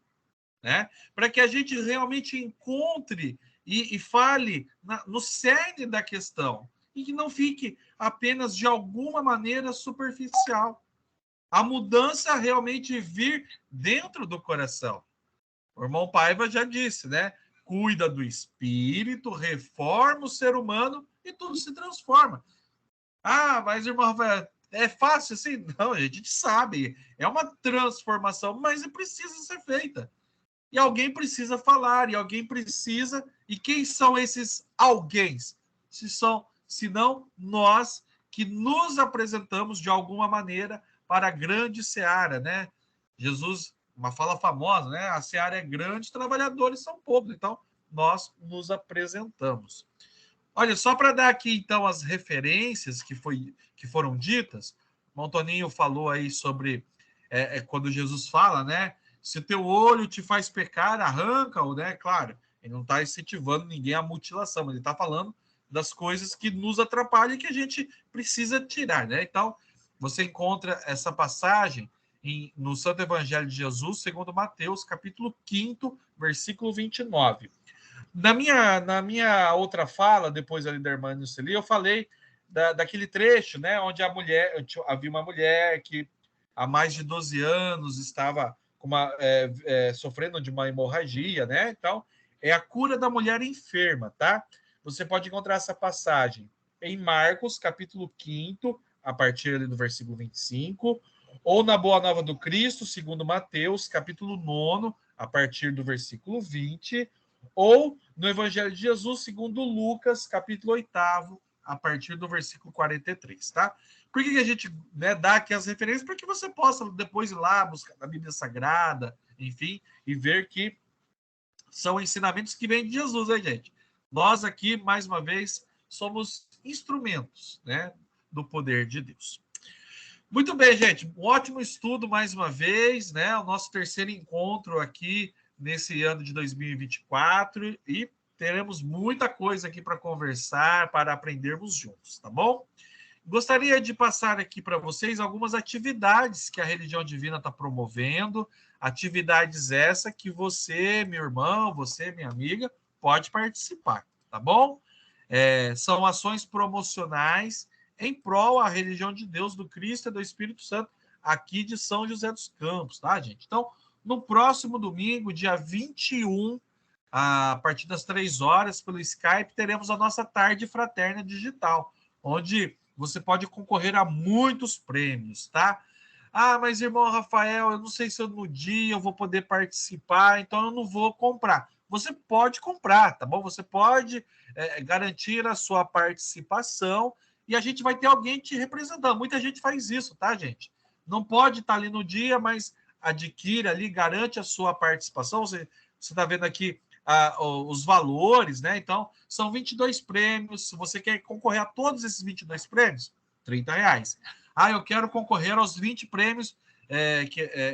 né? Para que a gente realmente encontre e fale no cerne da questão e que não fique apenas de alguma maneira superficial. A mudança realmente vir dentro do coração. O irmão Paiva já disse, né? Cuida do espírito, reforma o ser humano e tudo se transforma. Ah, mas, irmão Rafael, é fácil assim? Não, a gente sabe. É uma transformação, mas precisa ser feita. E alguém precisa falar, e alguém precisa... E quem são esses alguém? Senão nós que nos apresentamos de alguma maneira para a grande seara, né? Jesus... Uma fala famosa, né? A seara é grande, os trabalhadores são poucos. Então, nós nos apresentamos. Olha, só para dar aqui, então, as referências que foram ditas, o Montoninho falou aí sobre quando Jesus fala, né? Se o teu olho te faz pecar, arranca-o, né? Claro, ele não está incentivando ninguém à mutilação, mas ele está falando das coisas que nos atrapalham e que a gente precisa tirar, né? Então, você encontra essa passagem no Santo Evangelho de Jesus, segundo Mateus, capítulo 5, versículo 29. Na minha outra fala, depois ali da irmã Nuceli, eu falei daquele trecho, né, onde havia uma mulher que há mais de 12 anos estava sofrendo de uma hemorragia, né? Então, é a cura da mulher enferma, tá? Você pode encontrar essa passagem em Marcos, capítulo 5, a partir ali do versículo 25, ou na Boa Nova do Cristo, segundo Mateus, capítulo 9, a partir do versículo 20, ou no Evangelho de Jesus, segundo Lucas, capítulo 8, a partir do versículo 43, tá? Por que a gente, né, dá aqui as referências? Para que você possa depois ir lá buscar na Bíblia Sagrada, enfim, e ver que são ensinamentos que vêm de Jesus, né, gente? Nós aqui, mais uma vez, somos instrumentos, né, do poder de Deus. Muito bem, gente. Um ótimo estudo mais uma vez, né? O nosso terceiro encontro aqui nesse ano de 2024 e teremos muita coisa aqui para conversar, para aprendermos juntos, tá bom? Gostaria de passar aqui para vocês algumas atividades que a Religião Divina está promovendo, atividades essa que você, meu irmão, você, minha amiga, pode participar, tá bom? São ações promocionais em prol à religião de Deus, do Cristo e do Espírito Santo, aqui de São José dos Campos, tá, gente? Então, no próximo domingo, dia 21, a partir das 3 horas, pelo Skype, teremos a nossa tarde fraterna digital, onde você pode concorrer a muitos prêmios, tá? Ah, mas, irmão Rafael, eu não sei se no dia eu vou poder participar, então eu não vou comprar. Você pode comprar, tá bom? Você pode garantir a sua participação e a gente vai ter alguém te representando. Muita gente faz isso, tá, gente? Não pode estar ali no dia, mas adquire ali, garante a sua participação. Você está vendo aqui os valores, né? Então, são 22 prêmios. Se você quer concorrer a todos esses 22 prêmios, R$30. Eu quero concorrer aos 20 prêmios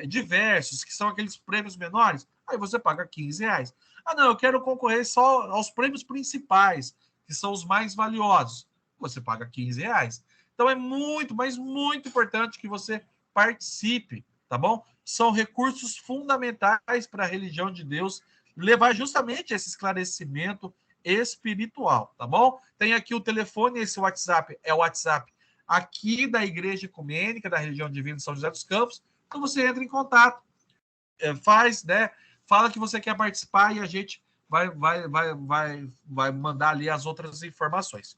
diversos, que são aqueles prêmios menores. Aí você paga R$15. Não, eu quero concorrer só aos prêmios principais, que são os mais valiosos. Você paga R$15. Então, é muito, mas muito importante que você participe, tá bom? São recursos fundamentais para a religião de Deus levar justamente esse esclarecimento espiritual, tá bom? Tem aqui o telefone, esse WhatsApp é o WhatsApp aqui da Igreja Ecumênica da Religião Divina de São José dos Campos. Então você entra em contato, faz, né? Fala que você quer participar e a gente vai mandar ali as outras informações.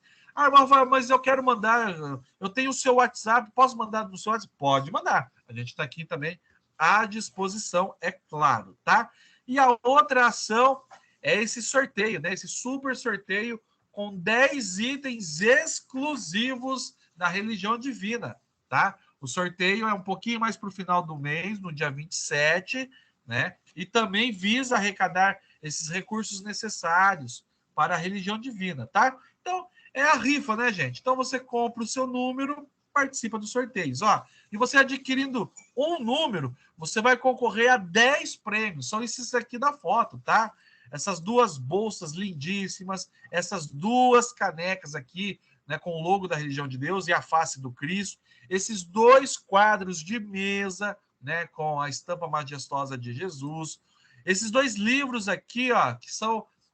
Mas eu quero mandar, eu tenho o seu WhatsApp, posso mandar no seu WhatsApp? Pode mandar. A gente está aqui também à disposição, é claro, tá? E a outra ação é esse sorteio, né? Esse super sorteio com 10 itens exclusivos da religião divina, tá? O sorteio é um pouquinho mais para o final do mês, no dia 27, né? E também visa arrecadar esses recursos necessários para a religião divina, tá? Então, é a rifa, né, gente? Então, você compra o seu número, participa dos sorteios, ó. E você adquirindo um número, você vai concorrer a 10 prêmios. São esses aqui da foto, tá? Essas duas bolsas lindíssimas, essas duas canecas aqui, né, com o logo da religião de Deus e a face do Cristo. Esses 2 quadros de mesa, né, com a estampa majestosa de Jesus. Esses 2 livros aqui, ó,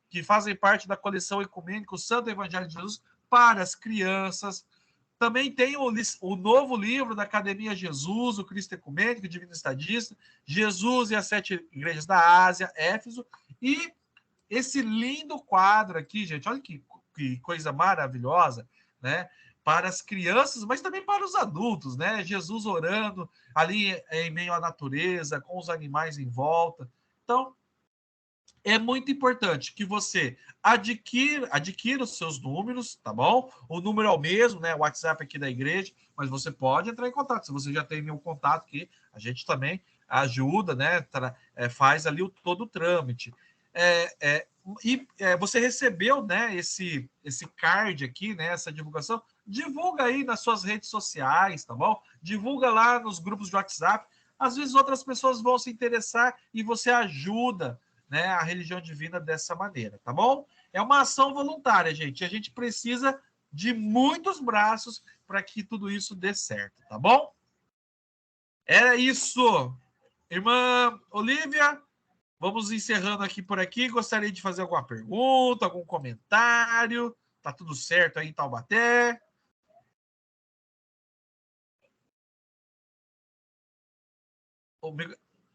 que fazem parte da coleção ecumênica, o Santo Evangelho de Jesus, para as crianças. Também tem o novo livro da Academia Jesus, o Cristo Ecumênico, o Divino Estadista, Jesus e as 7 igrejas da Ásia, Éfeso, e esse lindo quadro aqui, gente, olha que coisa maravilhosa, né? Para as crianças, mas também para os adultos, né? Jesus orando ali em meio à natureza, com os animais em volta. Então, é muito importante que você adquira os seus números, tá bom? O número é o mesmo, né? O WhatsApp aqui da igreja, mas você pode entrar em contato. Se você já tem meu contato aqui, a gente também ajuda, né? Faz ali todo o trâmite. Você recebeu, né, esse card aqui, né? Essa divulgação. Divulga aí nas suas redes sociais, tá bom? Divulga lá nos grupos de WhatsApp. Às vezes outras pessoas vão se interessar e você ajuda, né, a religião divina dessa maneira, tá bom? É uma ação voluntária, gente. A gente precisa de muitos braços para que tudo isso dê certo, tá bom? Era isso. Irmã Olívia, vamos encerrando aqui por aqui. Gostaria de fazer alguma pergunta, algum comentário? Tá tudo certo aí em Taubaté?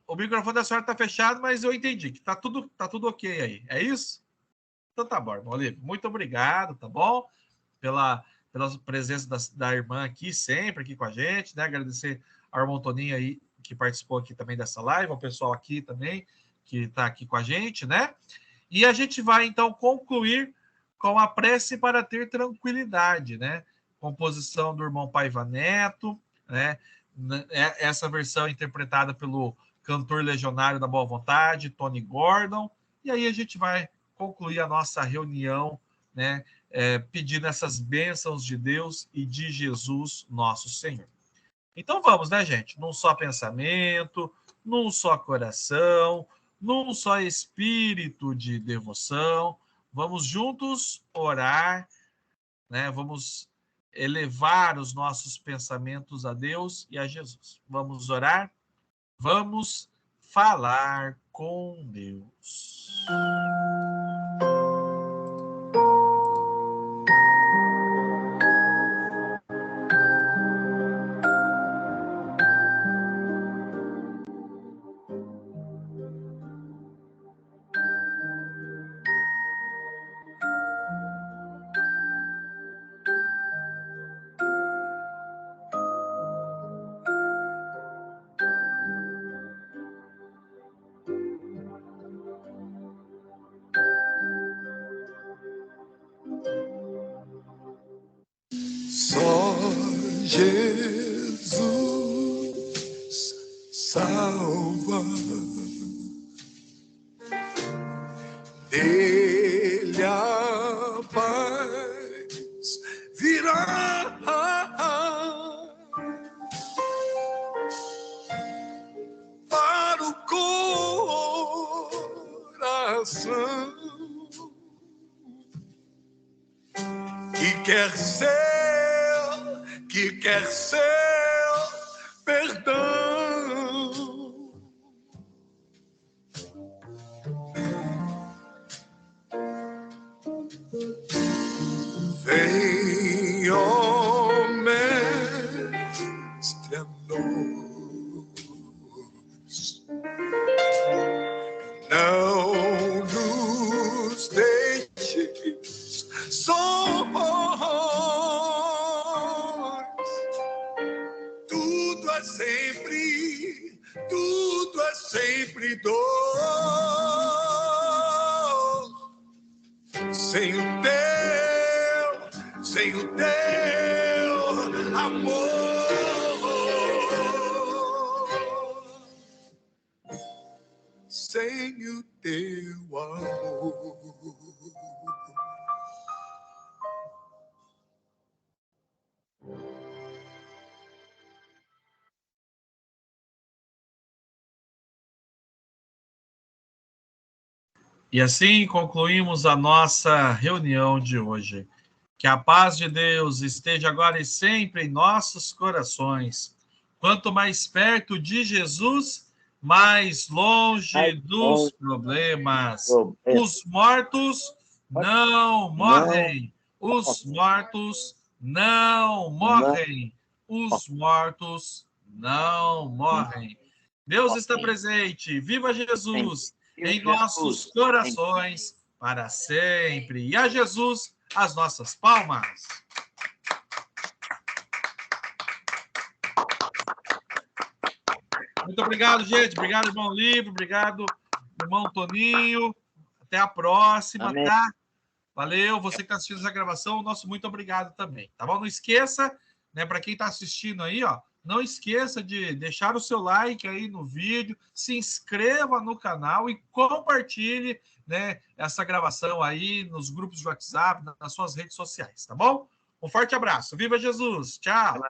O microfone da senhora está fechado, mas eu entendi que tá tudo ok aí. É isso? Então tá bom, irmão Olívio. Muito obrigado, tá bom? Pela presença da irmã aqui, sempre aqui com a gente, né? Agradecer ao irmão Toninho aí, que participou aqui também dessa live, ao pessoal aqui também, que está aqui com a gente, né? E a gente vai, então, concluir com a prece para ter tranquilidade, né? Composição do irmão Paiva Neto, né? Essa versão interpretada pelo cantor legionário da Boa Vontade, Tony Gordon, e aí a gente vai concluir a nossa reunião, né, pedindo essas bênçãos de Deus e de Jesus, nosso Senhor. Então vamos, né, gente? Num só pensamento, num só coração, num só espírito de devoção, vamos juntos orar, né? Vamos elevar os nossos pensamentos a Deus e a Jesus. Vamos orar? Vamos falar com Deus. Só Jesus salva. que quer seu perdão. Vem, ó Mestre, a luz, não nos deixes sós. Tudo é sempre dor, sem o teu amor, sem o teu amor. E assim concluímos a nossa reunião de hoje. Que a paz de Deus esteja agora e sempre em nossos corações. Quanto mais perto de Jesus, mais longe dos problemas. Os mortos não morrem. Os mortos não morrem. Os mortos não morrem. Deus está presente. Viva Jesus em nossos corações para sempre. E a Jesus as nossas palmas. Muito obrigado, gente. Obrigado, irmão Livre. Obrigado, irmão Toninho. Até a próxima, Amém. tá? Valeu. Você que está assistindo essa gravação, nosso muito obrigado também, tá bom? Não esqueça, né, para quem está assistindo aí, ó, não esqueça de deixar o seu like aí no vídeo, se inscreva no canal e compartilhe, né, essa gravação aí nos grupos de WhatsApp, nas suas redes sociais, tá bom? Um forte abraço. Viva Jesus. Tchau.